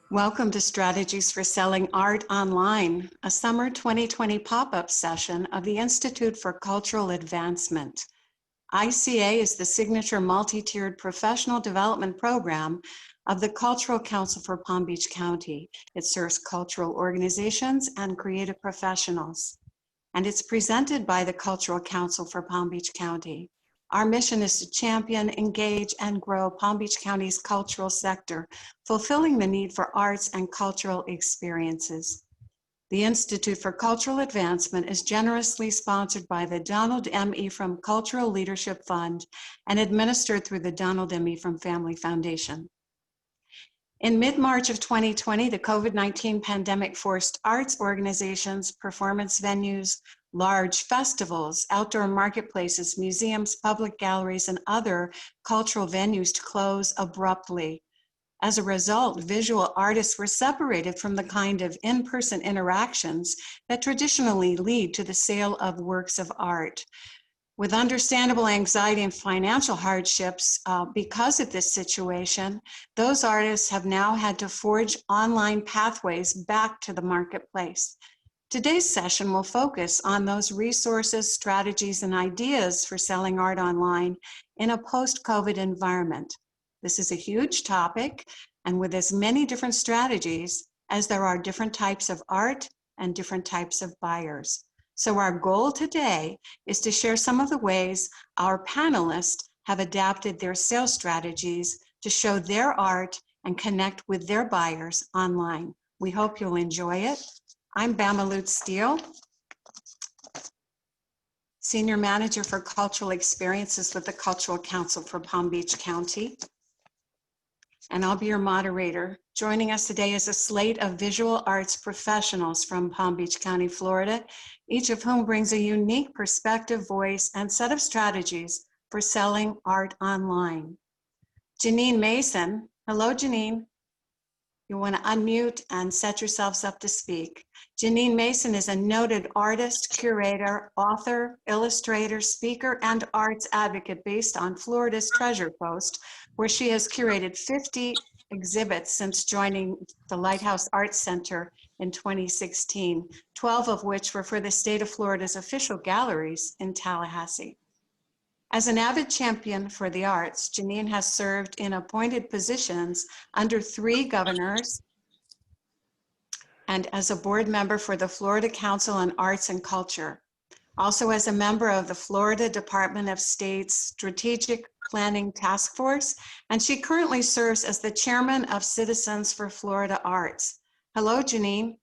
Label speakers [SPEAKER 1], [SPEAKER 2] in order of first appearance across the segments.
[SPEAKER 1] Welcome to Strategies for Selling Art Online, a summer 2020 pop-up session of the Institute for Cultural Advancement. ICA is the signature multi-tiered professional development program of the Cultural Council for Palm Beach County. It serves cultural organizations and creative professionals, and it's presented by the Cultural Council for Palm Beach County. Our mission is to champion, engage, and grow Palm Beach County's cultural sector, fulfilling the need for arts and cultural experiences. The Institute for Cultural Advancement is generously sponsored by the Donald M. Ephraim Cultural Leadership Fund and administered through the Donald M. Ephraim Family Foundation. In mid-March of 2020, the COVID-19 pandemic forced arts organizations, performance venues, large festivals, outdoor marketplaces, museums, public galleries, and other cultural venues to close abruptly. As a result, visual artists were separated from the kind of in-person interactions that traditionally lead to the sale of works of art. With understandable anxiety and financial hardships because of this situation, those artists have now had to forge online pathways back to the marketplace. Today's session will focus on those resources, strategies, and ideas for selling art online in a post-COVID environment. This is a huge topic, and with as many different strategies as there are different types of art and different types of buyers. So our goal today is to share some of the ways our panelists have adapted their sales strategies to show their art and connect with their buyers online. We hope you'll enjoy it. I'm Bamalut Steele, Senior Manager for Cultural Experiences with the Cultural Council for Palm Beach County, and I'll be your moderator. Joining us today is a slate of visual arts professionals from Palm Beach County, Florida, each of whom brings a unique perspective, voice, and set of strategies for selling art online. Janeen Mason, hello Janeen. You want to unmute and set yourselves up to speak. Janeen Mason is a noted artist, curator, author, illustrator, speaker, and arts advocate based on Florida's Treasure Coast, where she has curated 50 exhibits since joining the Lighthouse Arts Center in 2016, 12 of which were for the state of Florida's official galleries in Tallahassee. As an avid champion for the arts, Janeen has served in appointed positions under 3 governors and as a board member for the Florida Council on Arts and Culture. Also as a member of the Florida Department of State's Strategic Planning Task Force, and she currently serves as the chairman of Citizens for Florida Arts. Hello, Janeen.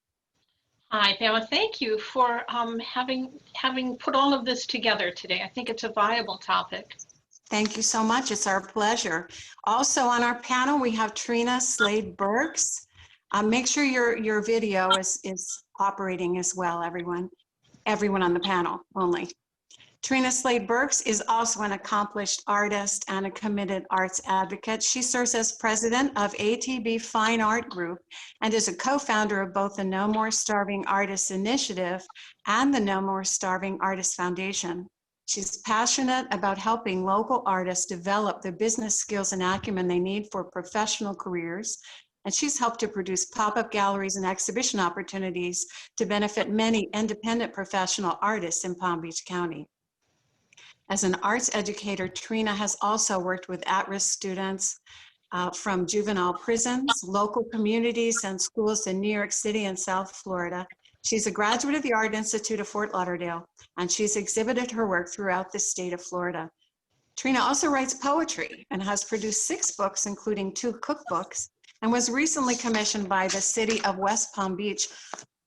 [SPEAKER 2] Hi, Pamela. Thank you for having put all of this together today. I think it's a viable topic.
[SPEAKER 1] Thank you so much. It's our pleasure. Also on our panel, we have Trina Slade-Burks. Make sure your video is operating as well, everyone on the panel only. Trina Slade-Burks is also an accomplished artist and a committed arts advocate. She serves as president of ATB Fine Art Group and is a co-founder of both the No More Starving Artists Initiative and the No More Starving Artists Foundation. She's passionate about helping local artists develop the business skills and acumen they need for professional careers, and she's helped to produce pop-up galleries and exhibition opportunities to benefit many independent professional artists in Palm Beach County. As an arts educator, Trina has also worked with at-risk students from juvenile prisons, local communities, and schools in New York City and South Florida. She's a graduate of the Art Institute of Fort Lauderdale, and she's exhibited her work throughout the state of Florida. Trina also writes poetry and has produced 6 books, including 2 cookbooks, and was recently commissioned by the City of West Palm Beach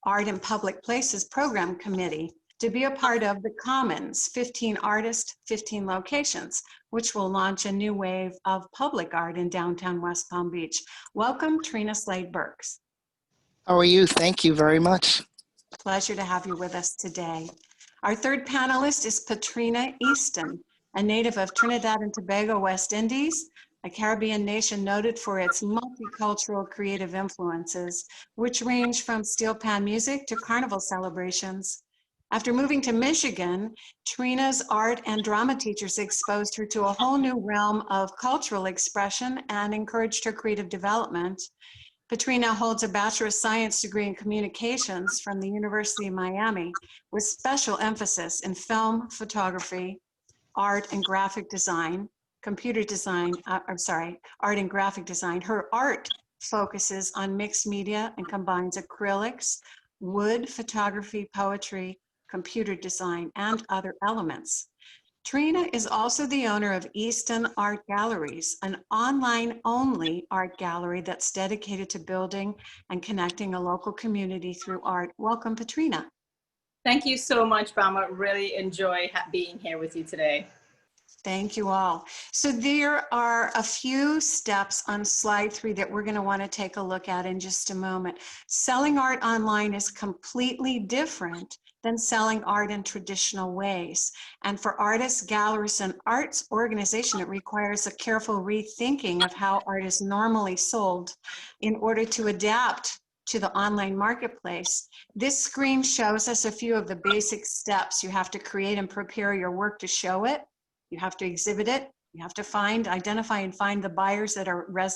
[SPEAKER 1] Art in Public Places Program Committee to be a part of the Commons 15 Artists, 15 Locations, which will launch a new wave of public art in downtown West Palm Beach. Welcome, Trina Slade-Burks.
[SPEAKER 3] How are you? Thank you very much.
[SPEAKER 1] Pleasure to have you with us today. Our third panelist is Petrina Easton, a native of Trinidad and Tobago, West Indies, a Caribbean nation noted for its multicultural creative influences, which range from steel pan music to carnival celebrations. After moving to Michigan, Trina's art and drama teachers exposed her to a whole new realm of cultural expression and encouraged her creative development. Petrina holds a Bachelor of Science degree in Communications from the University of Miami with special emphasis in film, photography, art and graphic design, art and graphic design. Her art focuses on mixed media and combines acrylics, wood, photography, poetry, computer design, and other elements. Trina is also the owner of Easton Art Galleries, an online-only art gallery that's dedicated to building and connecting a local community through art. Welcome, Petrina.
[SPEAKER 4] Thank you so much, Bama. Really enjoy being here with you today.
[SPEAKER 1] Thank you all. So there are a few steps on slide 3 that we're going to want to take a look at in just a moment. Selling art online is completely different than selling art in traditional ways. And for artists, gallerists, and arts organization, it requires a careful rethinking of how art is normally sold in order to adapt to the online marketplace. This screen shows us a few of the basic steps. You have to create and prepare your work to show it. You have to exhibit it. You have to identify and find the buyers that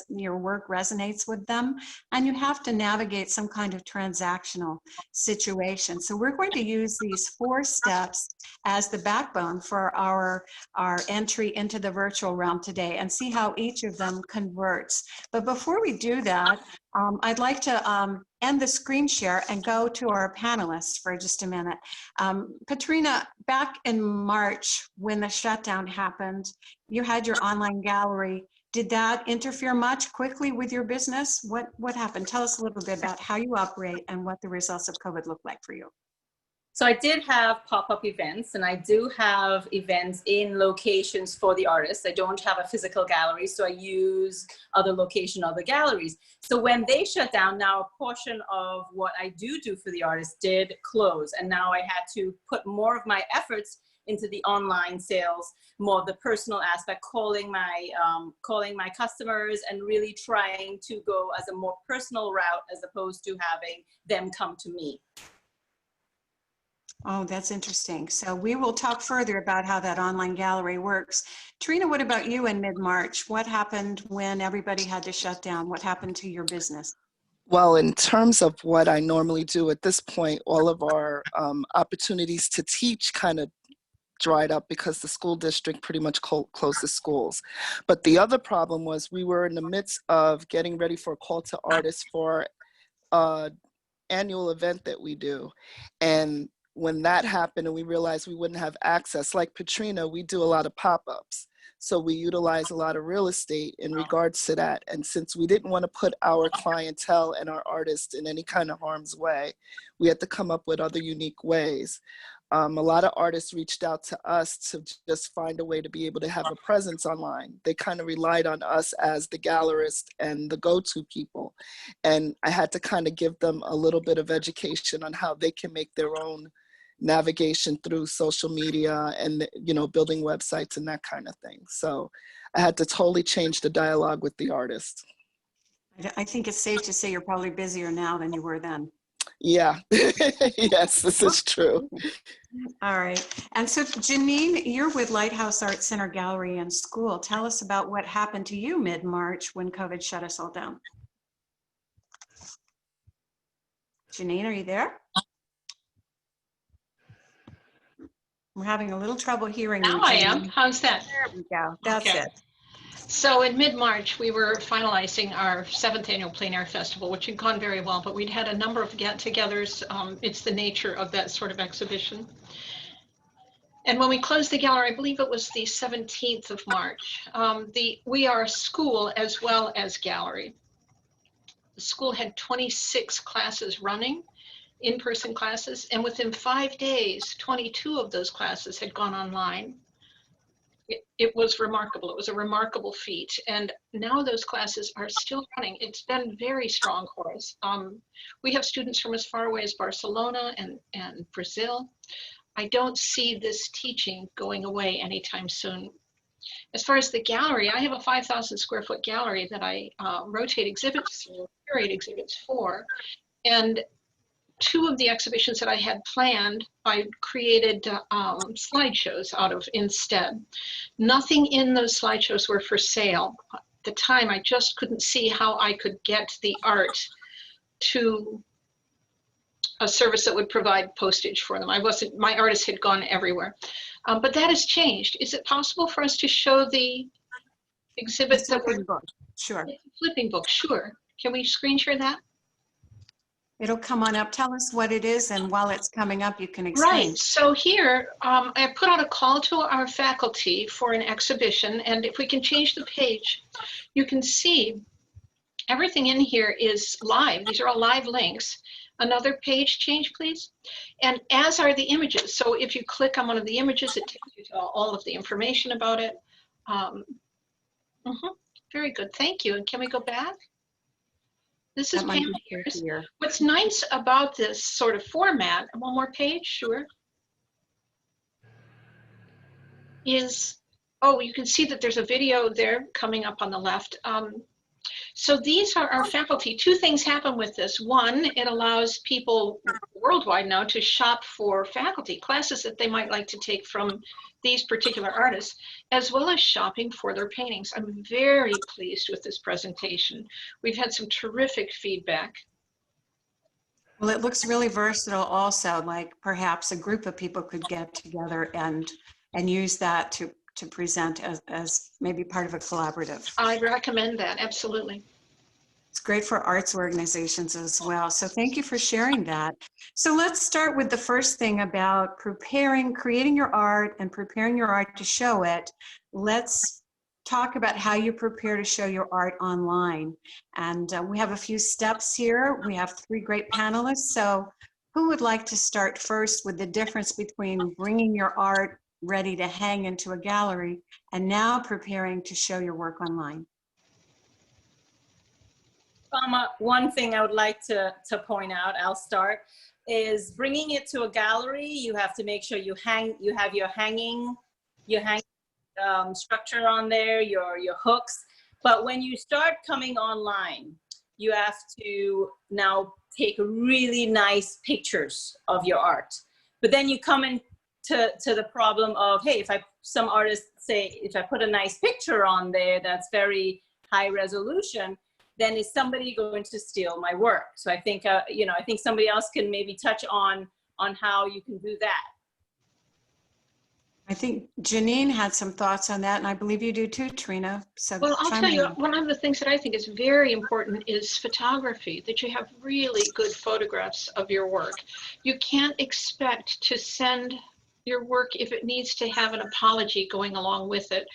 [SPEAKER 1] your work resonates with them. And you have to navigate some kind of transactional situation. So we're going to use these 4 steps as the backbone for our entry into the virtual realm today and see how each of them converts. But before we do that, I'd like to end the screen share and go to our panelists for just a minute. Petrina, back in March when the shutdown happened, you had your online gallery. Did that interfere much quickly with your business? What happened? Tell us a little bit about how you operate and what the results of COVID look like for you.
[SPEAKER 4] So I did have pop-up events, and I do have events in locations for the artists. I don't have a physical gallery, so I use other galleries. So when they shut down, now a portion of what I do for the artists did close, and now I had to put more of my efforts into the online sales, more of the personal aspect, calling my customers and really trying to go as a more personal route as opposed to having them come to me.
[SPEAKER 1] Oh, that's interesting. So we will talk further about how that online gallery works. Trina, what about you in mid-March? What happened when everybody had to shut down? What happened to your business?
[SPEAKER 3] Well, in terms of what I normally do at this point, all of our opportunities to teach kind of dried up because the school district pretty much closed the schools. But the other problem was we were in the midst of getting ready for a call to artists for an annual event that we do. And when that happened and we realized we wouldn't have access, like Petrina, we do a lot of pop-ups. So we utilize a lot of real estate in regards to that. And since we didn't want to put our clientele and our artists in any kind of harm's way, we had to come up with other unique ways. A lot of artists reached out to us to just find a way to be able to have a presence online. They kind of relied on us as the gallerist and the go-to people. And I had to kind of give them a little bit of education on how they can make their own navigation through social media and, you know, building websites and that kind of thing. So I had to totally change the dialogue with the artist.
[SPEAKER 1] I think it's safe to say you're probably busier now than you were then.
[SPEAKER 3] Yeah, yes, this is true.
[SPEAKER 1] All right. And so Janeen, you're with Lighthouse Art Center Gallery and School. Tell us about what happened to you mid-March when COVID shut us all down. Janeen, are you there? We're having a little trouble hearing you.
[SPEAKER 2] Now I am. How's that?
[SPEAKER 1] There we go. That's
[SPEAKER 2] Okay.
[SPEAKER 1] it.
[SPEAKER 2] So in mid-March, we were finalizing our 7th annual Plein Air Festival, which had gone very well, but we'd had a number of get-togethers. It's the nature of that sort of exhibition. And when we closed the gallery, I believe it was the 17th of March, we are a school as well as gallery. The school had 26 classes running, in-person classes, and within 5 days, 22 of those classes had gone online. It was remarkable. It was a remarkable feat. And now those classes are still running. It's been very strong for us. We have students from as far away as Barcelona and Brazil. I don't see this teaching going away anytime soon. As far as the gallery, I have a 5,000 square foot gallery that I rotate exhibits through, curate exhibits for. And 2 of the exhibitions that I had planned, I created slideshows out of instead. Nothing in those slideshows were for sale. the time, I just couldn't see how I could get the art to a service that would provide postage for them. My artist had gone everywhere. But that has changed. Is it possible for us to show the exhibits that were
[SPEAKER 1] book? Sure.
[SPEAKER 2] flipping book? Sure. Can we screen share that?
[SPEAKER 1] It'll come on up. Tell us what it is, and while it's coming up, you can explain.
[SPEAKER 2] Right. So here, I put out a call to our faculty for an exhibition, and if we can change the page, you can see everything in here is live. These are all live links. Another page change, please. And as are the images. So if you click on one of the images, it takes you to all of the information about it. Very good. Thank you. And can we go back? This is panel here. What's nice about this sort of format, one more page, sure, is, oh, you can see that there's a video there coming up on the left. So these are our faculty. Two things happen with this. One, it allows people worldwide now to shop for faculty, classes that they might like to take from these particular artists, as well as shopping for their paintings. I'm very pleased with this presentation. We've had some terrific feedback.
[SPEAKER 1] Well, it looks really versatile also, like perhaps a group of people could get together and use that to present as maybe part of a collaborative.
[SPEAKER 2] I recommend that, absolutely.
[SPEAKER 1] It's great for arts organizations as well. So thank you for sharing that. So let's start with the first thing about creating your art and preparing your art to show it. Let's talk about how you prepare to show your art online. And we have a few steps here. We have 3 great panelists. So who would like to start first with the difference between bringing your art ready to hang into a gallery and now preparing to show your work online?
[SPEAKER 4] One thing I would like to point out, I'll start, is bringing it to a gallery. You have to make sure you have your hanging structure on there, your hooks. But when you start coming online, you have to now take really nice pictures of your art. But then you come into the problem of, hey, some artists say, if I put a nice picture on there that's very high resolution, then is somebody going to steal my work? So I think, I think somebody else can maybe touch on how you can do that.
[SPEAKER 1] I think Janeen had some thoughts on that, and I believe you do too, Trina. So
[SPEAKER 2] well, I'll tell you, one of the things that I think is very important is photography, that you have really good photographs of your work. You can't expect to send your work if it needs to have an apology going along with it.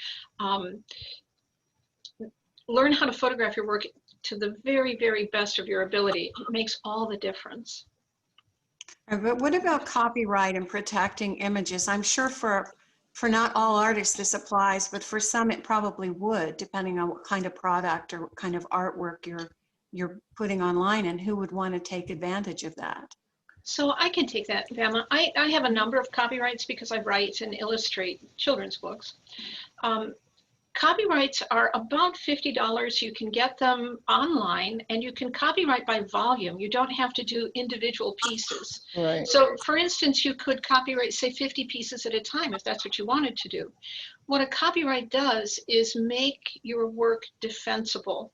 [SPEAKER 2] Learn how to photograph your work to the very, very best of your ability. It makes all the difference.
[SPEAKER 1] But what about copyright and protecting images? I'm sure for not all artists this applies, but for some it probably would, depending on what kind of product or what kind of artwork you're putting online and who would want to take advantage of that.
[SPEAKER 2] So I can take that, Vama. I have a number of copyrights because I write and illustrate children's books. Copyrights are about $50. You can get them online, and you can copyright by volume. You don't have to do individual pieces.
[SPEAKER 3] Right.
[SPEAKER 2] So for instance, you could copyright, say, 50 pieces at a time if that's what you wanted to do. What a copyright does is make your work defensible.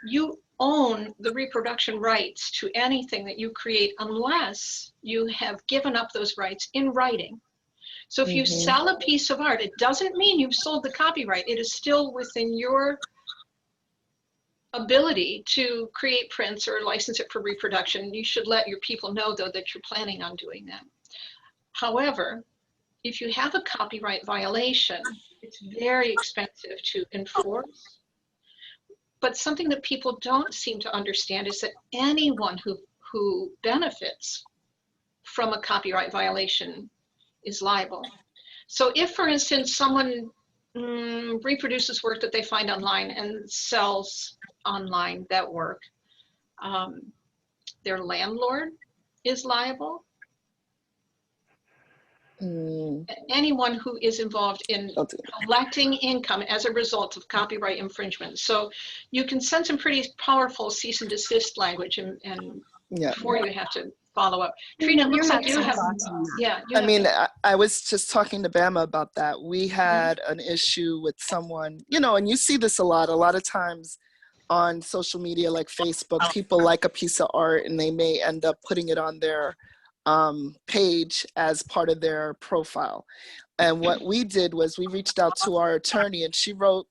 [SPEAKER 2] You own the reproduction rights to anything that you create unless you have given up those rights in writing. So if you sell a piece of art, it doesn't mean you've sold the copyright. It is still within your ability to create prints or license it for reproduction. You should let your people know, though, that you're planning on doing that. However, if you have a copyright violation, it's very expensive to enforce. But something that people don't seem to understand is that anyone who benefits from a copyright violation is liable. So if, for instance, someone reproduces work that they find online and sells online that work, their landlord is liable. Anyone who is involved in collecting income as a result of copyright infringement. So you can send some pretty powerful cease and desist language and before you have to follow up. Trina, it looks like you
[SPEAKER 1] some
[SPEAKER 2] have,
[SPEAKER 1] thoughts on that.
[SPEAKER 2] yeah. You
[SPEAKER 3] I
[SPEAKER 2] have
[SPEAKER 3] mean,
[SPEAKER 2] to-
[SPEAKER 3] I was just talking to Bama about that. We had an issue with someone, you know, and you see this a lot of times on social media like Facebook, people like a piece of art and they may end up putting it on their page as part of their profile. And what we did was we reached out to our attorney and she wrote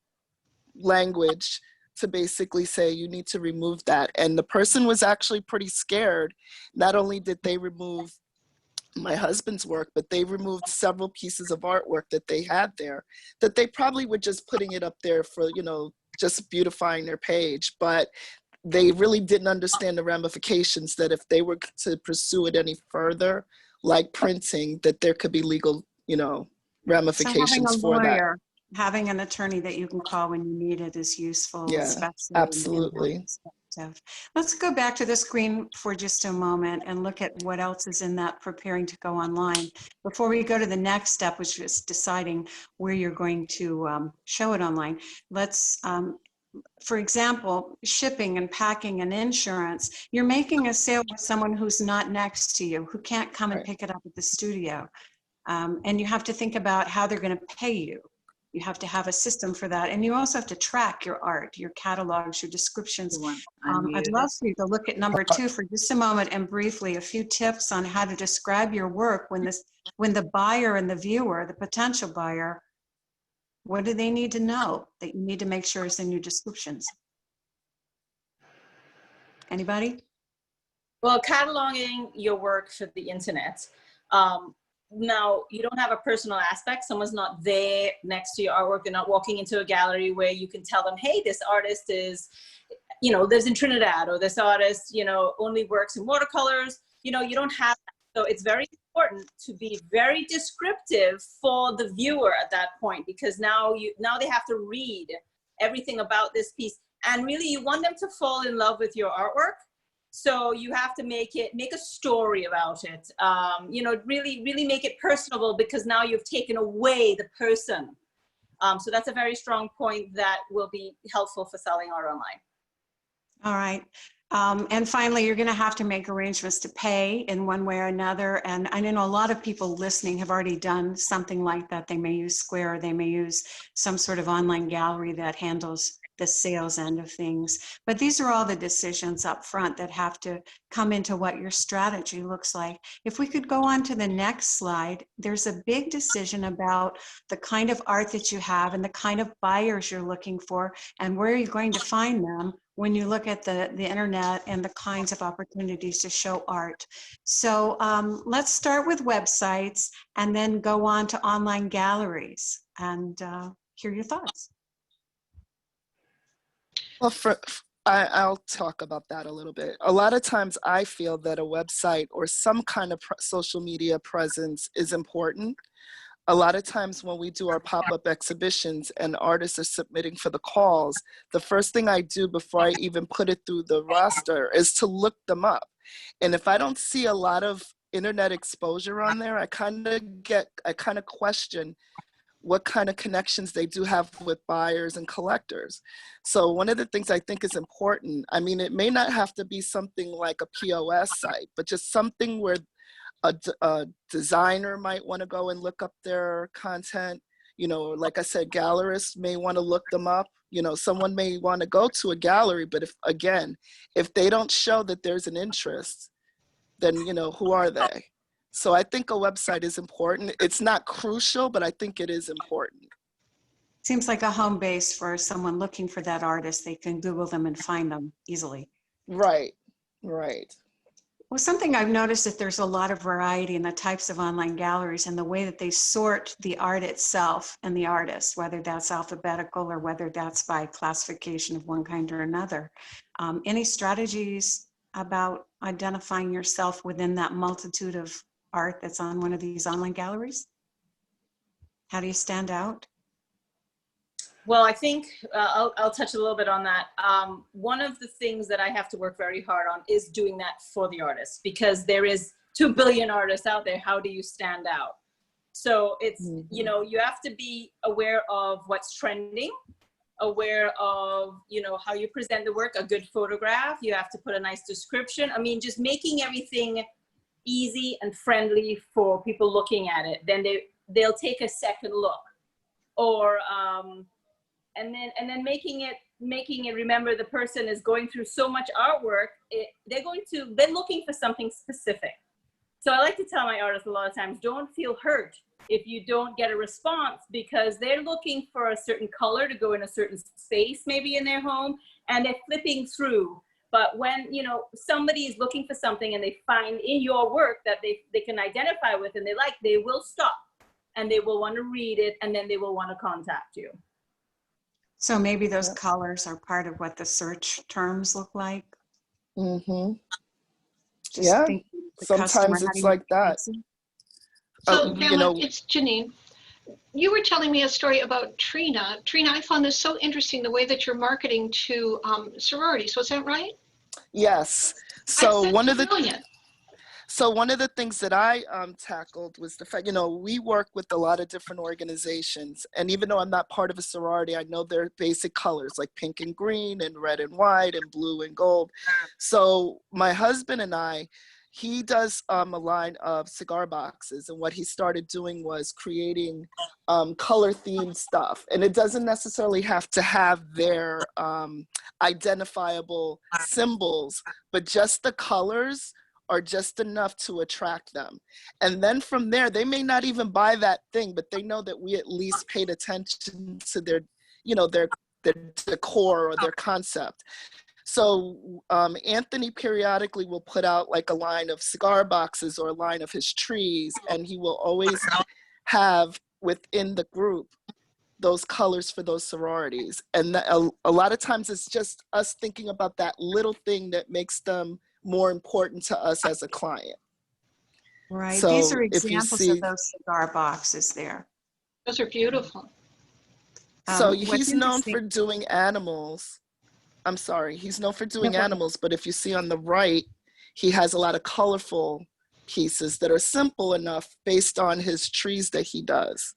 [SPEAKER 3] language to basically say you need to remove that. And the person was actually pretty scared. Not only did they remove my husband's work, but they removed several pieces of artwork that they had there that they probably were just putting it up there for, you know, just beautifying their page. But they really didn't understand the ramifications that if they were to pursue it any further, like printing, that there could be legal, you know,
[SPEAKER 1] So having a
[SPEAKER 3] ramifications for that.
[SPEAKER 1] lawyer, having an attorney that you can call when you need it is useful,
[SPEAKER 3] Yeah,
[SPEAKER 1] especially
[SPEAKER 3] absolutely.
[SPEAKER 1] in that perspective. Let's go back to the screen for just a moment and look at what else is in that preparing to go online. Before we go to the next step, which is deciding where you're going to show it online, let's, for example, shipping and packing and insurance. You're making a sale with someone who's not next to you, who can't come and
[SPEAKER 3] Right.
[SPEAKER 1] pick it up at the studio. And you have to think about how they're going to pay you. You have to have a system for that. And you also have to track your art, your catalogs, your descriptions. I'd love for you to look at number 2 for just a moment and briefly a few tips on how to describe your work when the buyer and the viewer, the potential buyer, what do they need to know that you need to make sure is in your descriptions? Anybody?
[SPEAKER 4] Well, cataloging your work for the internet. Now, you don't have a personal aspect. Someone's not there next to your artwork. They're not walking into a gallery where you can tell them, hey, this artist is, you know, lives in Trinidad, or this artist, you know, only works in watercolors. You know, you don't have that. So it's very important to be very descriptive for the viewer at that point, because now they have to read everything about this piece. And really, you want them to fall in love with your artwork. So you have to make a story about it. You know, really make it personable, because now you've taken away the person. So that's a very strong point that will be helpful for selling art online.
[SPEAKER 1] All right. And finally, you're going to have to make arrangements to pay in one way or another. And I know a lot of people listening have already done something like that. They may use Square, or they may use some sort of online gallery that handles the sales end of things. But these are all the decisions up front that have to come into what your strategy looks like. If we could go on to the next slide, there's a big decision about the kind of art that you have and the kind of buyers you're looking for and where you're going to find them when you look at the internet and the kinds of opportunities to show art. So let's start with websites and then go on to online galleries and hear your thoughts.
[SPEAKER 3] Well, I'll talk about that a little bit. A lot of times I feel that a website or some kind of social media presence is important. A lot of times when we do our pop-up exhibitions and artists are submitting for the calls, the first thing I do before I even put it through the roster is to look them up. And if I don't see a lot of internet exposure on there, I kind of question what kind of connections they do have with buyers and collectors. So one of the things I think is important, I mean, it may not have to be something like a POS site, but just something where a designer might want to go and look up their content. You know, like I said, gallerists may want to look them up. You know, someone may want to go to a gallery, but if they don't show that there's an interest, then, you know, who are they? So I think a website is important. It's not crucial, but I think it is important.
[SPEAKER 1] Seems like a home base for someone looking for that artist. They can Google them and find them easily.
[SPEAKER 3] Right.
[SPEAKER 1] Well, something I've noticed that there's a lot of variety in the types of online galleries and the way that they sort the art itself and the artist, whether that's alphabetical or whether that's by classification of one kind or another. Any strategies about identifying yourself within that multitude of art that's on one of these online galleries? How do you stand out?
[SPEAKER 4] Well, I think I'll touch a little bit on that. One of the things that I have to work very hard on is doing that for the artists, because there is 2 billion artists out there. How do you stand out? So it's, you know, you have to be aware of what's trending, aware of, you know, how you present the work, a good photograph. You have to put a nice description. I mean, just making everything easy and friendly for people looking at it, then they'll take a second look. Or and then making it remember the person is going through so much artwork, they're looking for something specific. So I like to tell my artists a lot of times, don't feel hurt if you don't get a response, because they're looking for a certain color to go in a certain space, maybe in their home, and they're flipping through. But when, you know, somebody is looking for something and they find in your work that they can identify with and they like, they will stop and they will want to read it, and then they will want to contact you.
[SPEAKER 1] So maybe those colors are part of what the search terms look like.
[SPEAKER 3] Mm-hmm.
[SPEAKER 1] Just
[SPEAKER 3] Yeah,
[SPEAKER 1] thinking the customer,
[SPEAKER 3] sometimes
[SPEAKER 1] how
[SPEAKER 3] it's
[SPEAKER 1] do you
[SPEAKER 3] like that.
[SPEAKER 1] fancy?
[SPEAKER 2] So,
[SPEAKER 3] you
[SPEAKER 2] Pamela,
[SPEAKER 3] know,
[SPEAKER 2] it's Janeen. You were telling me a story about Trina. Trina, I found this so interesting, the way that you're marketing to sororities. Was that right?
[SPEAKER 3] yes. So
[SPEAKER 2] That's brilliant.
[SPEAKER 3] one of the things that I tackled was the fact, you know, we work with a lot of different organizations, and even though I'm not part of a sorority, I know their basic colors like pink and green and red and white and blue and gold. So my husband and I, he does a line of cigar boxes, and what he started doing was creating color themed stuff, and it doesn't necessarily have to have their identifiable symbols, but just the colors are just enough to attract them. And then from there, they may not even buy that thing, but they know that we at least paid attention to their, you know, their decor or their concept. So Anthony periodically will put out like a line of cigar boxes or a line of his trees, and he will always have within the group those colors for those sororities. And a lot of times it's just us thinking about that little thing that makes them more important to us as a client.
[SPEAKER 1] Right.
[SPEAKER 3] So
[SPEAKER 1] These are
[SPEAKER 3] if you
[SPEAKER 1] examples
[SPEAKER 3] see,
[SPEAKER 1] of those cigar boxes there.
[SPEAKER 2] Those are beautiful.
[SPEAKER 3] so
[SPEAKER 1] What's
[SPEAKER 3] he's known
[SPEAKER 1] interesting-
[SPEAKER 3] for doing animals. I'm sorry, he's known for doing
[SPEAKER 1] No problem.
[SPEAKER 3] animals, but if you see on the right, he has a lot of colorful pieces that are simple enough based on his trees that he does.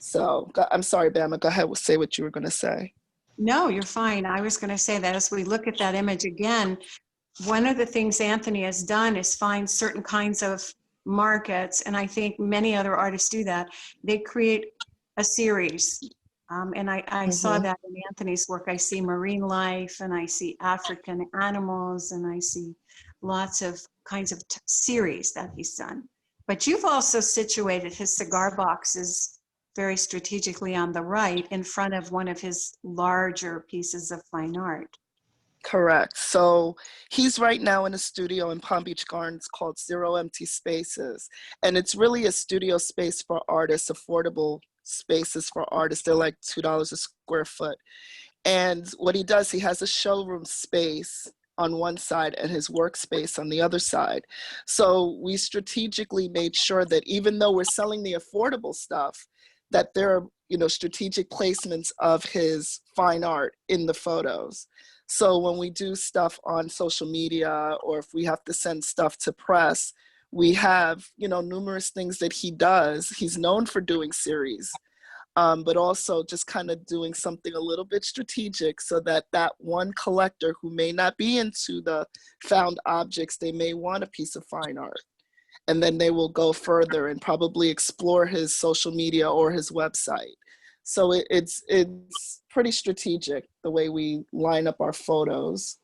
[SPEAKER 3] So I'm sorry, Bama, go ahead, say what you were going to say.
[SPEAKER 1] No, you're fine. I was going to say that as we look at that image again, one of the things Anthony has done is find certain kinds of markets, and I think many other artists do that. They create a series. And I saw that in Anthony's work. I see marine life, and I see African animals, and I see lots of kinds of series that he's done. But you've also situated his cigar boxes very strategically on the right in front of one of his larger pieces of fine art.
[SPEAKER 3] Correct. So he's right now in a studio in Palm Beach Gardens called Zero Empty Spaces. And it's really a studio space for artists, affordable spaces for artists. They're like $2 a square foot. And what he does, he has a showroom space on one side and his workspace on the other side. So we strategically made sure that even though we're selling the affordable stuff, that there are, you know, strategic placements of his fine art in the photos. So when we do stuff on social media, or if we have to send stuff to press, we have, you know, numerous things that he does. He's known for doing series, but also just kind of doing something a little bit strategic so that that one collector who may not be into the found objects, they may want a piece of fine art. And then they will go further and probably explore his social media or his website. So it's pretty strategic the way we line up our photos,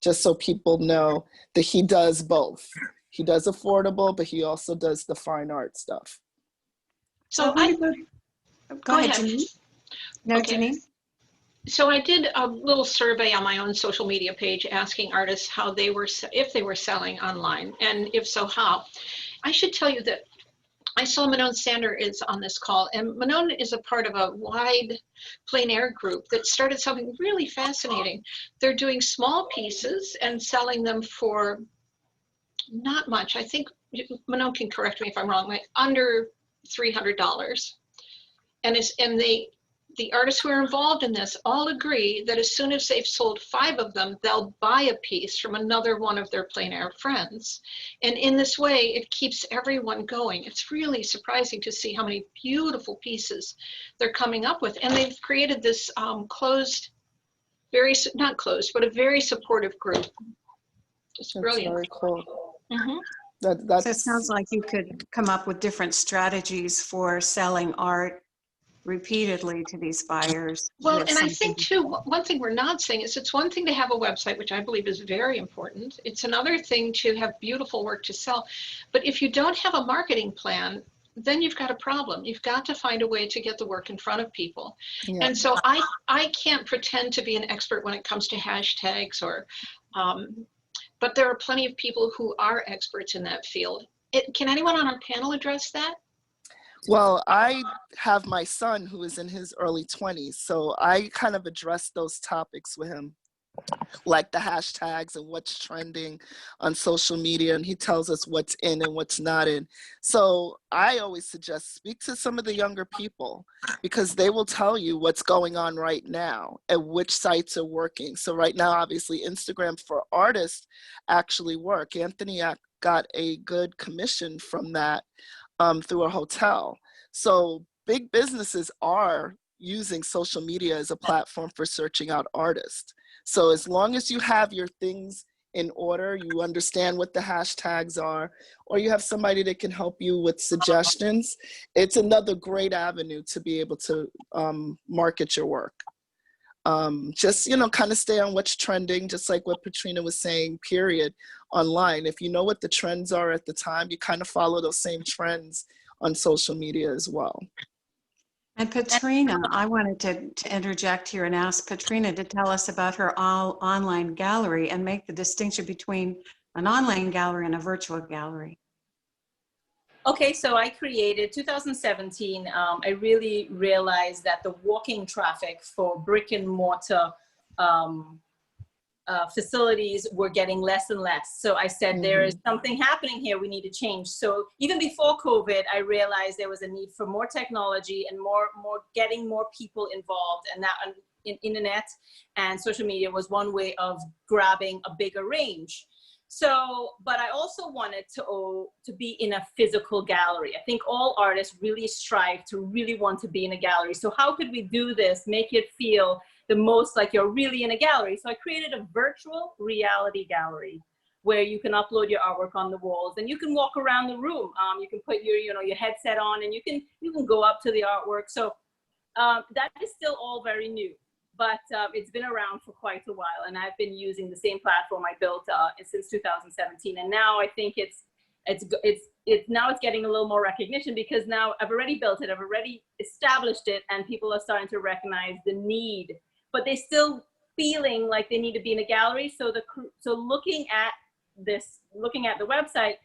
[SPEAKER 3] just so people know that he does both. He does affordable, but he also does the fine art stuff.
[SPEAKER 2] So
[SPEAKER 1] go ahead,
[SPEAKER 2] ahead.
[SPEAKER 1] Janine. No,
[SPEAKER 2] Okay.
[SPEAKER 1] Janine?
[SPEAKER 2] So I did a little survey on my own social media page asking artists how they were, if they were selling online, and if so, how. I should tell you that I saw Manon Sander is on this call, and Manon is a part of a wide plein air group that started something really fascinating. They're doing small pieces and selling them for not much. I think Manon can correct me if I'm wrong, like under $300. And the artists who are involved in this all agree that as soon as they've sold 5 of them, they'll buy a piece from another one of their plein air friends. And in this way, it keeps everyone going. It's really surprising to see how many beautiful pieces they're coming up with. And they've created this closed, not closed, but a very supportive group. It's brilliant.
[SPEAKER 3] That's very cool.
[SPEAKER 2] Mm-hmm.
[SPEAKER 1] So it
[SPEAKER 3] That's
[SPEAKER 1] sounds like you could come up with different strategies for selling art repeatedly to these buyers.
[SPEAKER 2] Well,
[SPEAKER 1] with
[SPEAKER 2] and I
[SPEAKER 1] something.
[SPEAKER 2] think too, one thing we're not saying is it's one thing to have a website, which I believe is very important. It's another thing to have beautiful work to sell. But if you don't have a marketing plan, then you've got a problem. You've got to find a way to get the work in front of people.
[SPEAKER 3] yeah.
[SPEAKER 2] And so I can't pretend to be an expert when it comes to hashtags or, but there are plenty of people who are experts in that field. Can anyone on our panel address that?
[SPEAKER 3] Well, I have my son who is in his early 20s, so I kind of address those topics with him, like the hashtags and what's trending on social media, and he tells us what's in and what's not in. So I always suggest speak to some of the younger people, because they will tell you what's going on right now and which sites are working. So right now, obviously, Instagram for artists actually work. Anthony got a good commission from that through a hotel. So big businesses are using social media as a platform for searching out artists. So as long as you have your things in order, you understand what the hashtags are, or you have somebody that can help you with suggestions, it's another great avenue to be able to market your work. Just, kind of stay on what's trending, just like what Petrina was saying, period, online. If you know what the trends are at the time, you kind of follow those same trends on social media as well.
[SPEAKER 1] And Petrina, I wanted to interject here and ask Petrina to tell us about her online gallery and make the distinction between an online gallery and a virtual gallery.
[SPEAKER 4] Okay, so I created 2017. I really realized that the walking traffic for brick and mortar facilities were getting less and less. So I said, there is something happening here, we need to change. So even before COVID, I realized there was a need for more technology and getting more people involved, and that in internet and social media was one way of grabbing a bigger range. So, but I also wanted to be in a physical gallery. I think all artists really strive to really want to be in a gallery. So how could we do this, make it feel the most like you're really in a gallery? So I created a virtual reality gallery where you can upload your artwork on the walls and you can walk around the room. You can put your headset on and you can go up to the artwork. So that is still all very new. But it's been around for quite a while, and I've been using the same platform I built since 2017. And now I think now it's getting a little more recognition, because now I've already built it, I've already established it, and people are starting to recognize the need. But they're still feeling like they need to be in a gallery. So looking at the website,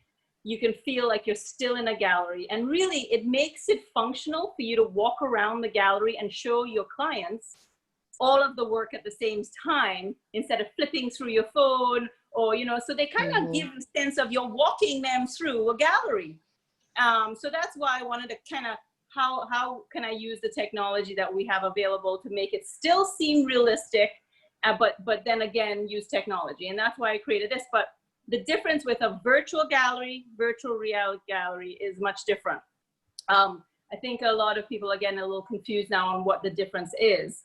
[SPEAKER 4] you can feel like you're still in a gallery, and really it makes it functional for you to walk around the gallery and show your clients all of the work at the same time, instead of flipping through your phone, or so they kind of give a sense of you're walking them through a gallery. So that's why I wanted to kind of, how can I use the technology that we have available to make it still seem realistic, but then again use technology, and that's why I created this. But the difference with a virtual reality gallery is much different. I think a lot of people are getting a little confused now on what the difference is.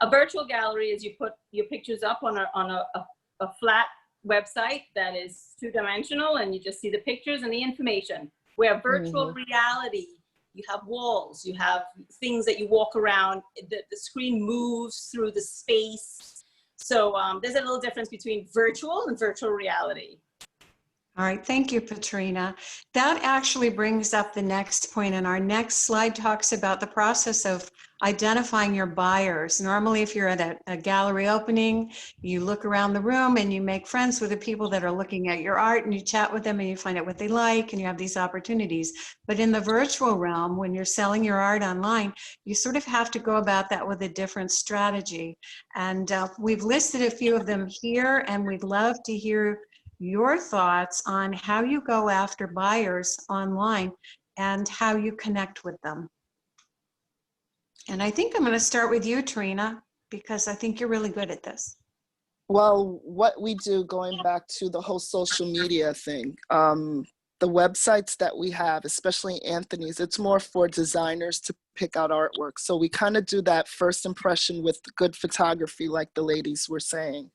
[SPEAKER 4] A virtual gallery is you put your pictures up on a flat website that is two-dimensional, and you just see the pictures and the information. Where virtual reality, you have walls, you have things that you walk around, the screen moves through the space. So there's a little difference between virtual and virtual reality.
[SPEAKER 1] All right, thank you, Petrina. That actually brings up the next point, and our next slide talks about the process of identifying your buyers. Normally, if you're at a gallery opening, you look around the room and you make friends with the people that are looking at your art, and you chat with them and you find out what they like, and you have these opportunities. But in the virtual realm, when you're selling your art online, you sort of have to go about that with a different strategy. And we've listed a few of them here, and we'd love to hear your thoughts on how you go after buyers online and how you connect with them. And I think I'm going to start with you, Trina, because I think you're really good at this.
[SPEAKER 3] Well, what we do, going back to the whole social media thing, the websites that we have, especially Anthony's, it's more for designers to pick out artwork. So we kind of do that first impression with good photography, like the ladies were saying.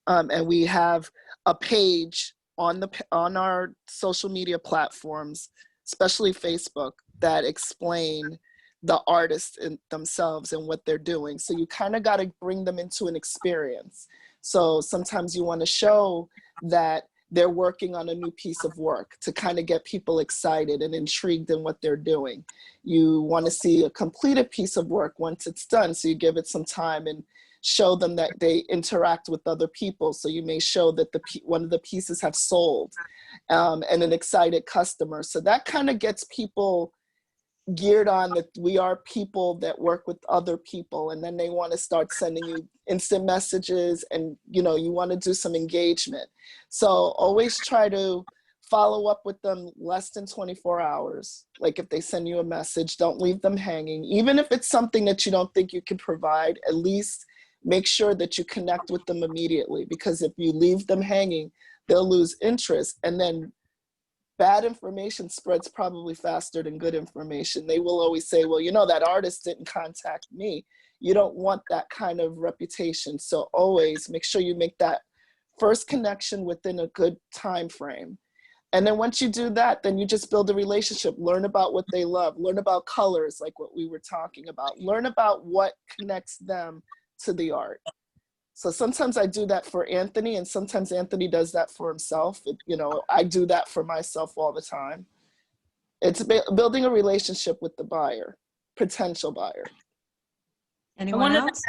[SPEAKER 3] And we have a page on our social media platforms, especially Facebook, that explain the artists themselves and what they're doing. So you kind of got to bring them into an experience. So sometimes you want to show that they're working on a new piece of work to kind of get people excited and intrigued in what they're doing. You want to see a completed piece of work once it's done, so you give it some time and show them that they interact with other people. So you may show that one of the pieces have sold, and an excited customer. So that kind of gets people geared on that we are people that work with other people, and then they want to start sending you instant messages, and you want to do some engagement. So always try to follow up with them less than 24 hours. Like if they send you a message, don't leave them hanging. Even if it's something that you don't think you can provide, at least make sure that you connect with them immediately, because if you leave them hanging, they'll lose interest, and then bad information spreads probably faster than good information. They will always say, well, that artist didn't contact me. You don't want that kind of reputation. So always make sure you make that first connection within a good time frame. And then once you do that, then you just build a relationship, learn about what they love, learn about colors, like what we were talking about, learn about what connects them to the art. So sometimes I do that for Anthony, and sometimes Anthony does that for himself. I do that for myself all the time. It's building a relationship with the buyer, potential buyer.
[SPEAKER 1] Anyone else?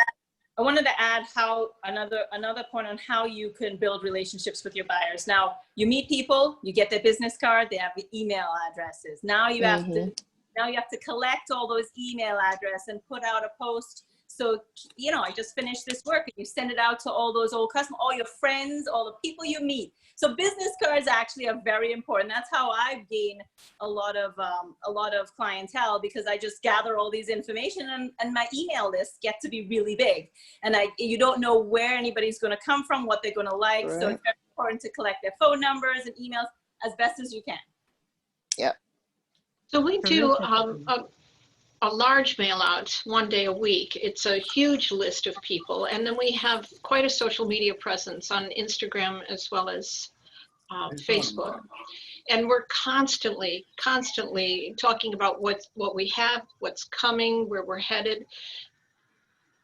[SPEAKER 4] I wanted to add how another point on how you can build relationships with your buyers. Now, you meet people, you get their business card, they have the email addresses. Now you have to collect all those email addresses and put out a post. So, I just finished this work, and you send it out to all those old customers, all your friends, all the people you meet. So business cards actually are very important. That's how I've gained a lot of clientele, because I just gather all these information, and my email lists get to be really big. And you don't know where anybody's going to come from, what they're going to like. Right. So it's very important to collect their phone numbers and emails as best as you can.
[SPEAKER 3] Yeah.
[SPEAKER 2] So we do a large mail out one day a week. It's a huge list of people. And then we have quite a social media presence on Instagram as well as Facebook. And we're constantly talking about what we have, what's coming, where we're headed.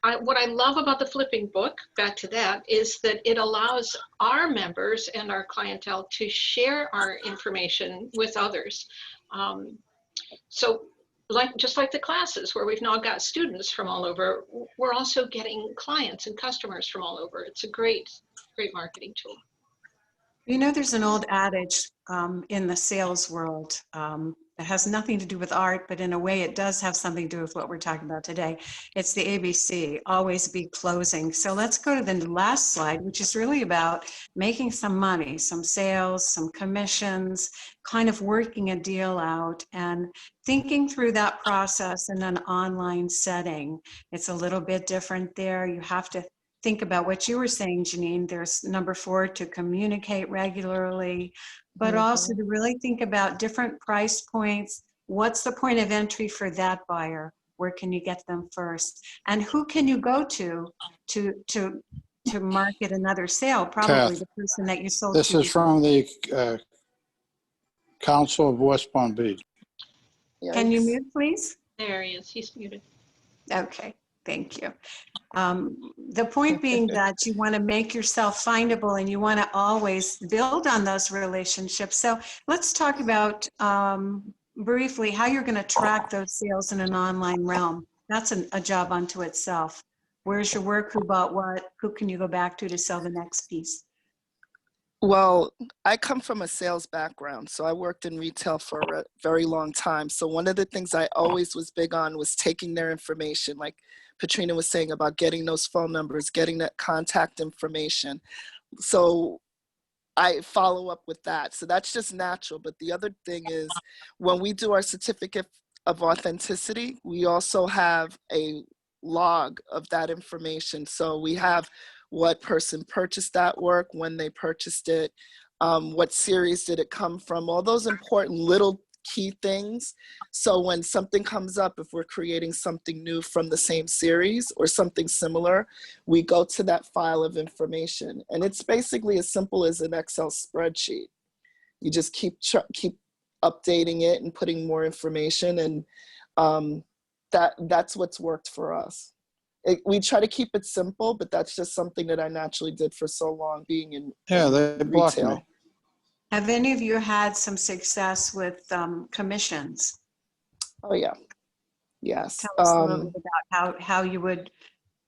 [SPEAKER 2] What I love about the flipping book, back to that, is that it allows our members and our clientele to share our information with others. So just like the classes where we've now got students from all over, we're also getting clients and customers from all over. It's a great marketing tool.
[SPEAKER 1] There's an old adage in the sales world that has nothing to do with art, but in a way it does have something to do with what we're talking about today. It's the ABC, always be closing. So let's go to the last slide, which is really about making some money, some sales, some commissions, kind of working a deal out and thinking through that process in an online setting. It's a little bit different there. You have to think about what you were saying, Janeen. There's number 4, to communicate regularly, but also to really think about different price points. What's the point of entry for that buyer? Where can you get them first? And who can you go to market another sale? Probably the person that you sold to.
[SPEAKER 5] This is from the Council of West Palm Beach.
[SPEAKER 1] Can you mute, please?
[SPEAKER 2] There he is. He's muted.
[SPEAKER 1] Okay. Thank you. The point being that you want to make yourself findable, and you want to always build on those relationships. So let's talk about briefly how you're going to track those sales in an online realm. That's a job unto itself. Where's your work? Who bought what? Who can you go back to sell the next piece?
[SPEAKER 3] Well, I come from a sales background, so I worked in retail for a very long time. So one of the things I always was big on was taking their information, like Petrina was saying about getting those phone numbers, getting that contact information. So I follow up with that. So that's just natural. But the other thing is, when we do our certificate of authenticity, we also have a log of that information. So we have what person purchased that work, when they purchased it, what series did it come from, all those important little key things. So when something comes up, if we're creating something new from the same series or something similar, we go to that file of information. And it's basically as simple as an Excel spreadsheet. You just keep updating it and putting more information, and that's what's worked for us. We try to keep it simple, but that's just something that I naturally did for so long, being in
[SPEAKER 5] they blocked
[SPEAKER 3] retail.
[SPEAKER 5] me.
[SPEAKER 1] Have any of you had some success with commissions?
[SPEAKER 3] Oh yeah, yes.
[SPEAKER 1] Tell us a little bit about how you would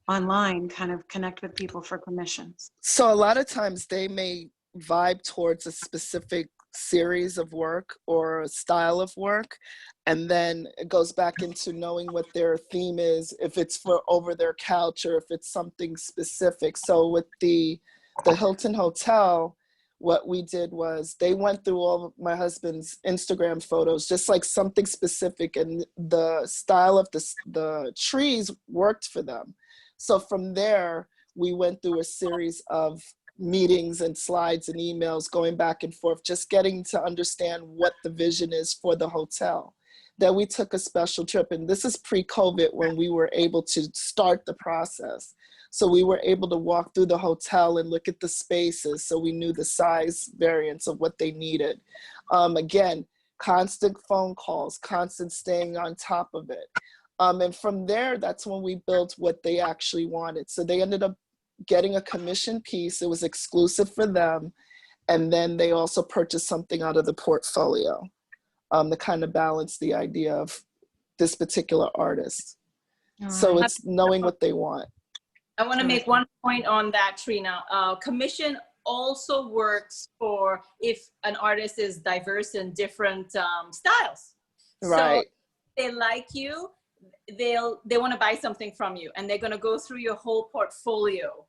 [SPEAKER 1] online kind of connect with people for commissions.
[SPEAKER 3] So a lot of times they may vibe towards a specific series of work or a style of work, and then it goes back into knowing what their theme is, if it's for over their couch or if it's something specific. So with the Hilton Hotel, what we did was they went through all of my husband's Instagram photos, just like something specific, and the style of the trees worked for them. So from there, we went through a series of meetings and slides and emails going back and forth, just getting to understand what the vision is for the hotel. Then we took a special trip, and this is pre-COVID when we were able to start the process. So we were able to walk through the hotel and look at the spaces, so we knew the size variance of what they needed. Again, constant phone calls, constant staying on top of it. And from there, that's when we built what they actually wanted. So they ended up getting a commission piece. It was exclusive for them. And then they also purchased something out of the portfolio to kind of balance the idea of this particular artist. So it's knowing what they want.
[SPEAKER 4] I want to make one point on that, Trina. Commission also works for if an artist is diverse in different styles.
[SPEAKER 3] Right.
[SPEAKER 4] So if they like you, they want to buy something from you, and they're going to go through your whole portfolio.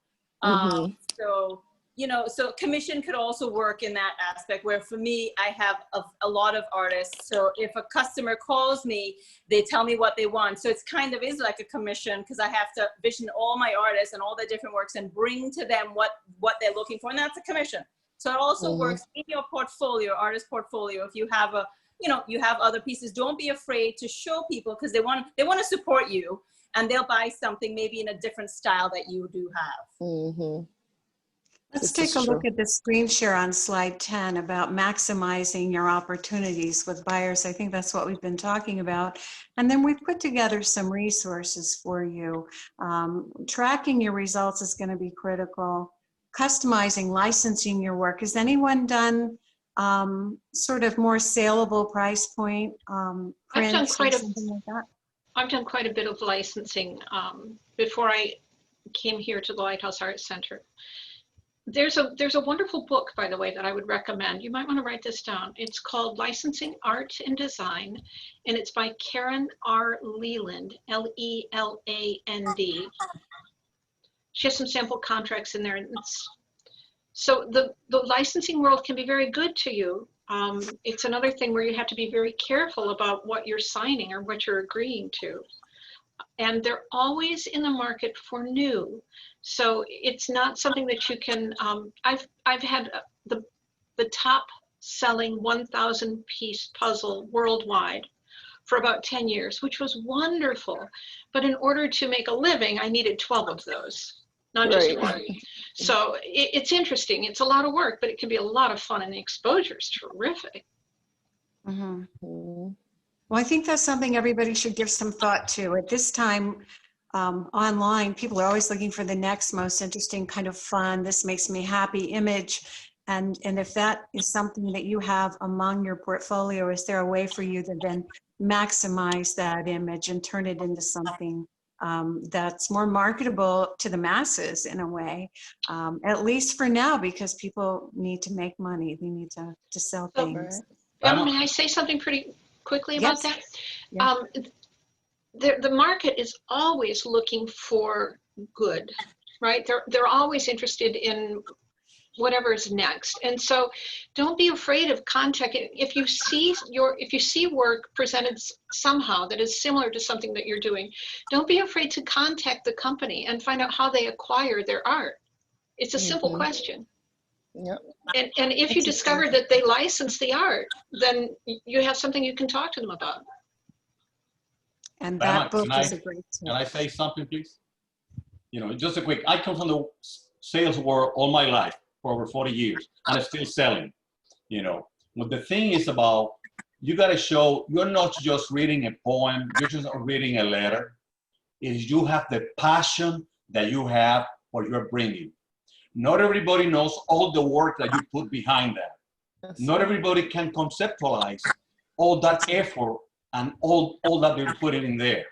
[SPEAKER 4] So, you know, so commission could also work in that aspect, where for me, I have a lot of artists. So if a customer calls me, they tell me what they want. So it's kind of is like a commission, because I have to vision all my artists and all their different works and bring to them what they're looking for. And that's a commission. So it also works in your portfolio, artist portfolio. If you have you have other pieces, don't be afraid to show people, because they want to support you, and they'll buy something maybe in a different style that you do have.
[SPEAKER 1] Let's take a look at the screen share on slide 10 about maximizing your opportunities with buyers. I think that's what we've been talking about. And then we've put together some resources for you. Tracking your results is going to be critical. Customizing, licensing your work. Has anyone done sort of more saleable price point prints or something like that?
[SPEAKER 2] I've done quite a bit of licensing before I came here to the Lighthouse Arts Center. There's a wonderful book, by the way, that I would recommend. You might want to write this down. It's called Licensing Art and Design, and it's by Karen R. Leland, Leland. She has some sample contracts in there. And so the licensing world can be very good to you. It's another thing where you have to be very careful about what you're signing or what you're agreeing to. And they're always in the market for new. So it's not something that you can, I've had the top selling 1,000 piece puzzle worldwide for about 10 years, which was wonderful. But in order to make a living, I needed 12 of those, not just one. So it's interesting. It's a lot of work, but it can be a lot of fun, and the exposure is terrific.
[SPEAKER 1] Well, I think that's something everybody should give some thought to. At this time, online, people are always looking for the next most interesting kind of fun, this makes me happy image. And if that is something that you have among your portfolio, is there a way for you to then maximize that image and turn it into something that's more marketable to the masses in a way, at least for now, because people need to make money. They need to sell things.
[SPEAKER 2] May I say something pretty quickly about that? The market is always looking for good, right? They're always interested in whatever is next. And so don't be afraid of contacting. If you see work presented somehow that is similar to something that you're doing, don't be afraid to contact the company and find out how they acquire their art. It's a simple question.
[SPEAKER 3] Yep.
[SPEAKER 2] And if you discover that they license the art, then you have something you can talk to them about.
[SPEAKER 1] And
[SPEAKER 6] Grandma,
[SPEAKER 1] that book
[SPEAKER 6] can
[SPEAKER 1] is a great
[SPEAKER 6] Can
[SPEAKER 1] tool.
[SPEAKER 6] I say something, please? You know, just a quick, I come from the sales world all my life for over 40 years, and I'm still selling, you know. But the thing is about, you got to show, you're not just reading a poem, you're just not reading a letter. Is you have the passion that you have or you're bringing. Not everybody knows all the work that you put behind that.
[SPEAKER 3] Yes.
[SPEAKER 6] Not everybody can conceptualize all that effort and all that they're putting in there.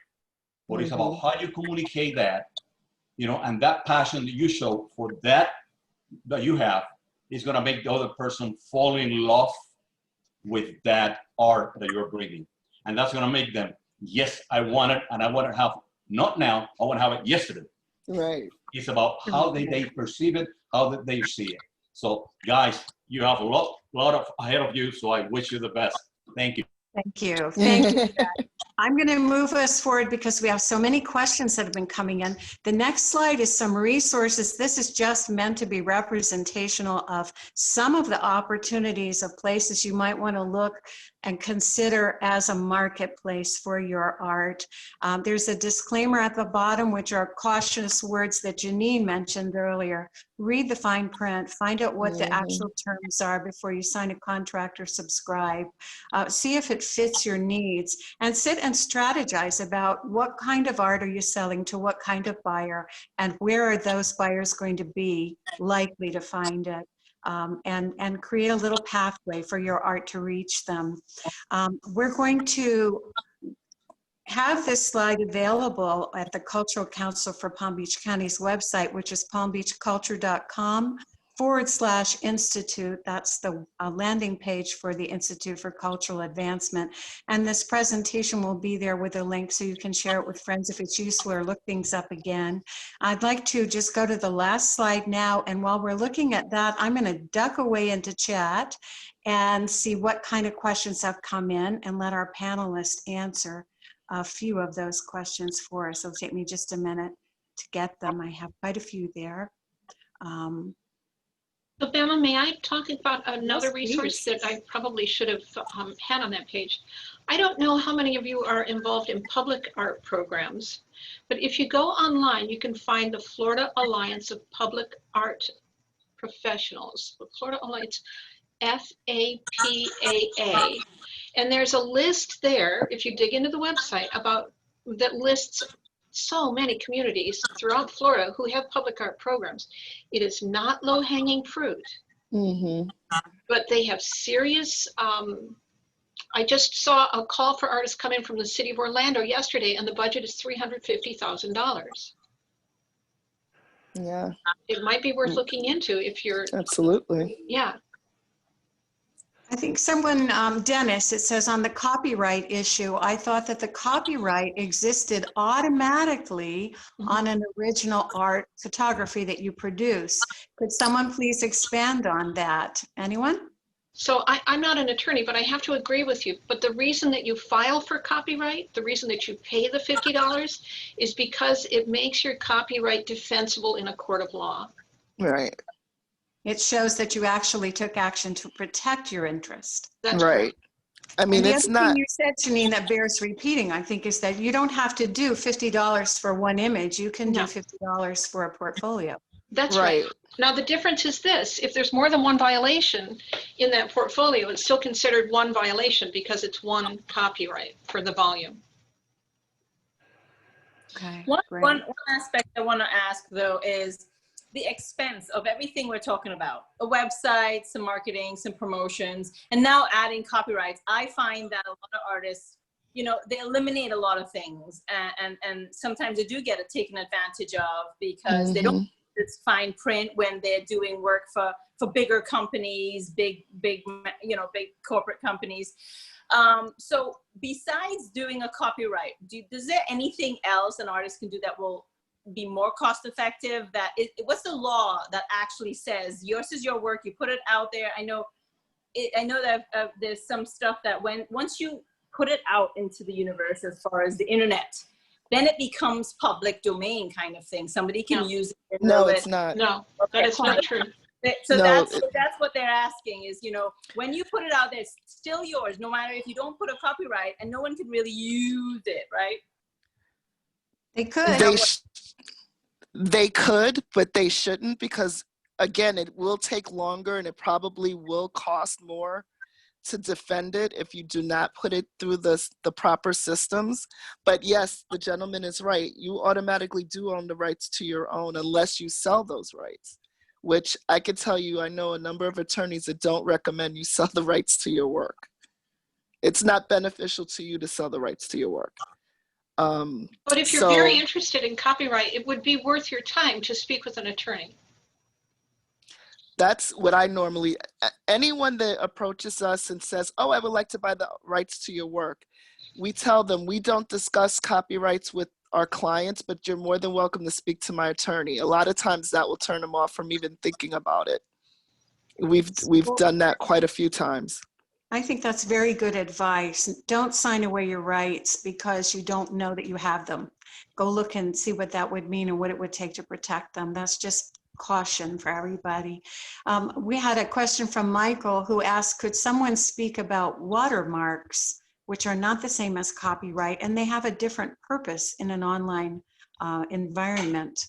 [SPEAKER 6] But it's about how you communicate that, you know, and that passion that you show for that you have is going to make the other person fall in love with that art that you're bringing. And that's going to make them, yes, I want it, and I want to have, not now, I want to have it yesterday.
[SPEAKER 3] Right.
[SPEAKER 6] It's about how they perceive it, how they see it. So guys, you have a lot of ahead of you, so I wish you the best. Thank you.
[SPEAKER 1] Thank you. Thank you. I'm going to move us forward because we have so many questions that have been coming in. The next slide is some resources. This is just meant to be representational of some of the opportunities of places you might want to look and consider as a marketplace for your art. There's a disclaimer at the bottom, which are cautious words that Janeen mentioned earlier. Read the fine print, find out what the actual terms are before you sign a contract or subscribe. See if it fits your needs, and sit and strategize about what kind of art are you selling to what kind of buyer, and where are those buyers going to be likely to find it. And create a little pathway for your art to reach them. We're going to have this slide available at the Cultural Council for Palm Beach County's website, which is palmbeachculture.com/institute. That's the landing page for the Institute for Cultural Advancement. And this presentation will be there with a link so you can share it with friends if it's useful, or look things up again. I'd like to just go to the last slide now. And while we're looking at that, I'm going to duck away into chat and see what kind of questions have come in and let our panelists answer a few of those questions for us. It'll take me just a minute to get them. I have quite a few there.
[SPEAKER 2] So Bama, may I talk about another
[SPEAKER 1] Yes,
[SPEAKER 2] resource
[SPEAKER 1] please.
[SPEAKER 2] that I probably should have had on that page? I don't know how many of you are involved in public art programs, but if you go online, you can find the Florida Alliance of Public Art Professionals, the Florida Alliance, FAPAA. And there's a list there, if you dig into the website, about that lists so many communities throughout Florida who have public art programs. It is not low-hanging fruit, but they have serious, I just saw a call for artists come in from the city of Orlando yesterday, and the budget is $350,000.
[SPEAKER 3] Yeah,
[SPEAKER 2] It might be worth looking into if you're,
[SPEAKER 3] absolutely.
[SPEAKER 2] yeah.
[SPEAKER 1] I think someone, Dennis, it says on the copyright issue, I thought that the copyright existed automatically on an original art photography that you produce. Could someone please expand on that? Anyone?
[SPEAKER 2] So I'm not an attorney, but I have to agree with you. But the reason that you file for copyright, the reason that you pay the $50 is because it makes your copyright defensible in a court of law.
[SPEAKER 3] Right.
[SPEAKER 1] It shows that you actually took action to protect your interest.
[SPEAKER 2] That's
[SPEAKER 3] Right.
[SPEAKER 2] correct.
[SPEAKER 3] I mean,
[SPEAKER 1] And the
[SPEAKER 3] it's
[SPEAKER 1] other
[SPEAKER 3] not.
[SPEAKER 1] thing you said, Janeen, that bears repeating, I think, is that you don't have to do $50 for one image. You can do
[SPEAKER 2] No.
[SPEAKER 1] $50 for a portfolio.
[SPEAKER 2] That's right.
[SPEAKER 3] Right.
[SPEAKER 2] Now, the difference is this. If there's more than one violation in that portfolio, it's still considered one violation because it's one copyright for the volume.
[SPEAKER 1] Okay,
[SPEAKER 4] One aspect I want to ask, though, is the expense of everything we're talking about. A website, some marketing, some promotions, and now adding copyrights. I find that a lot of artists, you know, they eliminate a lot of things, and sometimes they do get it taken advantage of because they don't. It's fine print when they're doing work for bigger companies, big corporate companies. So besides doing a copyright, is there anything else an artist can do that will be more cost effective? What's the law that actually says yours is your work, you put it out there? I know that there's some stuff that once you put it out into the universe, as far as the internet, then it becomes public domain kind of thing. Somebody can use it.
[SPEAKER 3] No, it's not.
[SPEAKER 2] No, that is not true.
[SPEAKER 4] So
[SPEAKER 3] No,
[SPEAKER 4] that's what they're asking is, you know, when you put it out there, it's still yours, no matter if you don't put a copyright, and no one can really use it, right?
[SPEAKER 1] They could.
[SPEAKER 3] They could, but they shouldn't, because again, it will take longer and it probably will cost more to defend it if you do not put it through the proper systems. But yes, the gentleman is right. You automatically do own the rights to your own unless you sell those rights, which I can tell you, I know a number of attorneys that don't recommend you sell the rights to your work. It's not beneficial to you to sell the rights to your work.
[SPEAKER 2] But if you're very interested in copyright, it would be worth your time to speak with an attorney.
[SPEAKER 3] That's what I normally, anyone that approaches us and says, oh, I would like to buy the rights to your work, we tell them we don't discuss copyrights with our clients, but you're more than welcome to speak to my attorney. A lot of times that will turn them off from even thinking about it. We've done that quite a few times.
[SPEAKER 1] I think that's very good advice. Don't sign away your rights because you don't know that you have them. Go look and see what that would mean and what it would take to protect them. That's just caution for everybody. We had a question from Michael who asked, could someone speak about watermarks, which are not the same as copyright, and they have a different purpose in an online environment?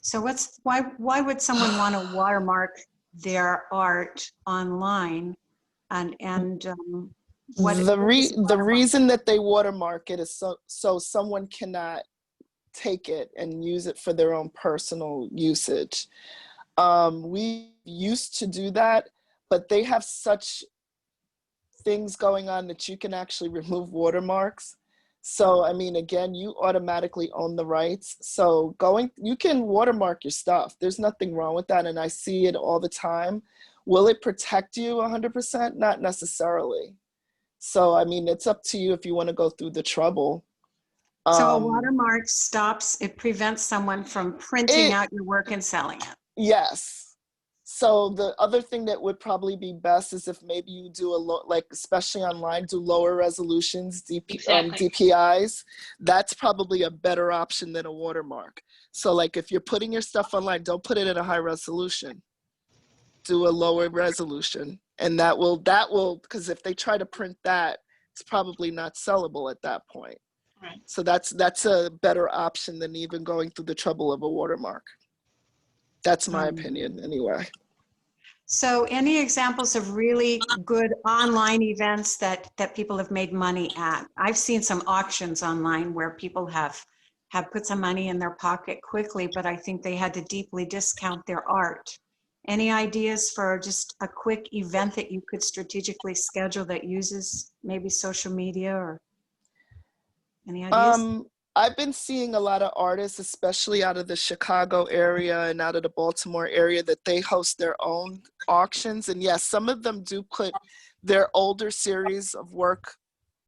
[SPEAKER 1] So why would someone want to watermark their art online?
[SPEAKER 3] The reason that they watermark it is so someone cannot take it and use it for their own personal usage. We used to do that, but they have such things going on that you can actually remove watermarks. So, I mean, again, you automatically own the rights. So you can watermark your stuff. There's nothing wrong with that. And I see it all the time. Will it protect you 100%? Not necessarily. So, I mean, it's up to you if you want to go through the trouble.
[SPEAKER 1] So a watermark it prevents someone from printing out your work and selling it.
[SPEAKER 3] Yes. So the other thing that would probably be best is if maybe you do especially online, do lower resolutions, DPIs. That's probably a better option than a watermark. So like if you're putting your stuff online, don't put it at a high resolution. Do a lower resolution. And that will, because if they try to print that, it's probably not sellable at that point.
[SPEAKER 2] Right.
[SPEAKER 3] So that's a better option than even going through the trouble of a watermark. That's my opinion anyway.
[SPEAKER 1] So any examples of really good online events that people have made money at? I've seen some auctions online where people have put some money in their pocket quickly, but I think they had to deeply discount their art. Any ideas for just a quick event that you could strategically schedule that uses maybe social media, or any ideas?
[SPEAKER 3] I've been seeing a lot of artists, especially out of the Chicago area and out of the Baltimore area, that they host their own auctions. And yes, some of them do put their older series of work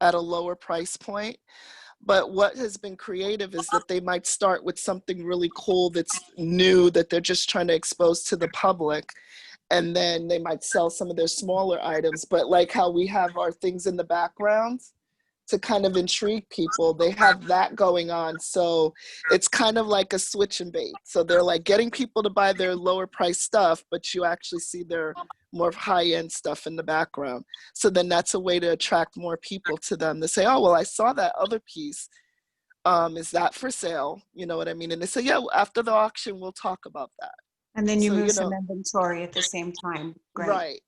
[SPEAKER 3] at a lower price point. But what has been creative is that they might start with something really cool that's new that they're just trying to expose to the public. And then they might sell some of their smaller items. But like how we have our things in the background to kind of intrigue people, they have that going on. So it's kind of like a switch and bait. So they're like getting people to buy their lower price stuff, but you actually see their more high-end stuff in the background. So then that's a way to attract more people to them to say, oh, well, I saw that other piece. Is that for sale? You know what I mean? And they say, yeah, after the auction, we'll talk about that.
[SPEAKER 1] And then you move some inventory at the same time. Great.
[SPEAKER 3] Right.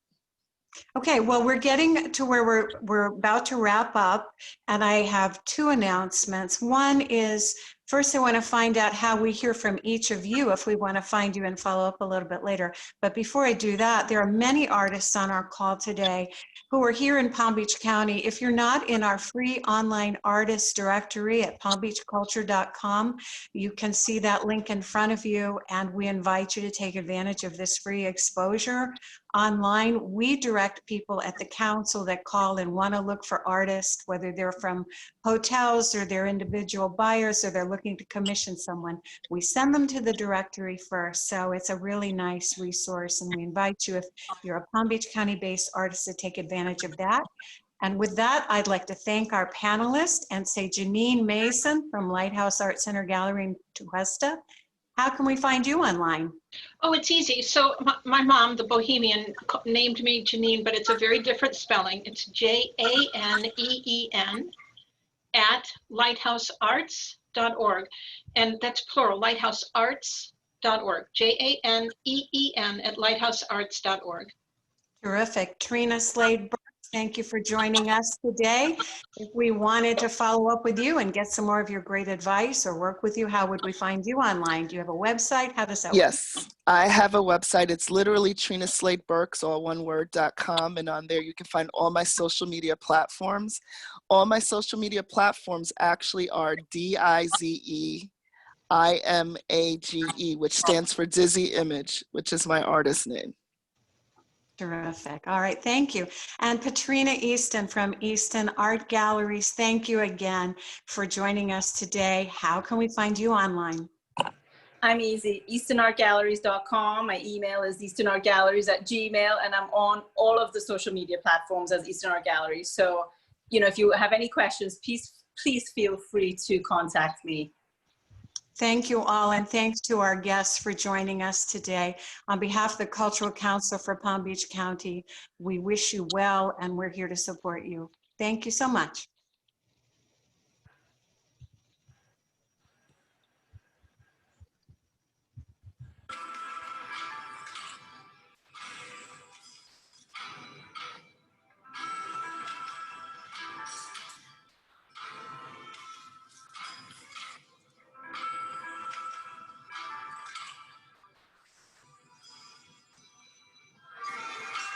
[SPEAKER 1] Okay, well, we're getting to where we're about to wrap up, and I have two announcements. One is, first I want to find out how we hear from each of you if we want to find you and follow up a little bit later. But before I do that, there are many artists on our call today who are here in Palm Beach County. If you're not in our free online artists directory at palmbeachculture.com, you can see that link in front of you, and we invite you to take advantage of this free exposure. Online, we direct people at the council that call and want to look for artists, whether they're from hotels or they're individual buyers or they're looking to commission someone. We send them to the directory first, so it's a really nice resource, and we invite you, if you're a Palm Beach County-based artist, to take advantage of that. And with that, I'd like to thank our panelists and say Janeen Mason from Lighthouse Art Center Gallery in Tuesta, how can we find you online?
[SPEAKER 2] Oh, it's easy. So my mom, the Bohemian, named me Janeen, but it's a very different spelling. It's Janeen at lighthousearts.org. And that's plural, lighthousearts.org. Janeen at lighthousearts.org.
[SPEAKER 1] Terrific. Trina Slade-Burks, thank you for joining us today. If we wanted to follow up with you and get some more of your great advice or work with you, how would we find you online? Do you have a website? How does that work?
[SPEAKER 3] Yes, I have a website. It's literally Trina Slade-Burks, all one word.com. And on there, you can find all my social media platforms. All my social media platforms actually are DIZEIMAGE, which stands for Dizzy Image, which is my artist name.
[SPEAKER 1] Terrific. All right, thank you. And Petrina Easton from Easton Art Galleries, thank you again for joining us today. How can we find you online?
[SPEAKER 4] I'm easy, eastonartgalleries.com. My email is eastonartgalleries@gmail, and I'm on all of the social media platforms as Easton Art Galleries. So, you know, if you have any questions, please feel free to contact me.
[SPEAKER 1] Thank you all, and thanks to our guests for joining us today. On behalf of the Cultural Council for Palm Beach County, we wish you well, and we're here to support you. Thank you so much.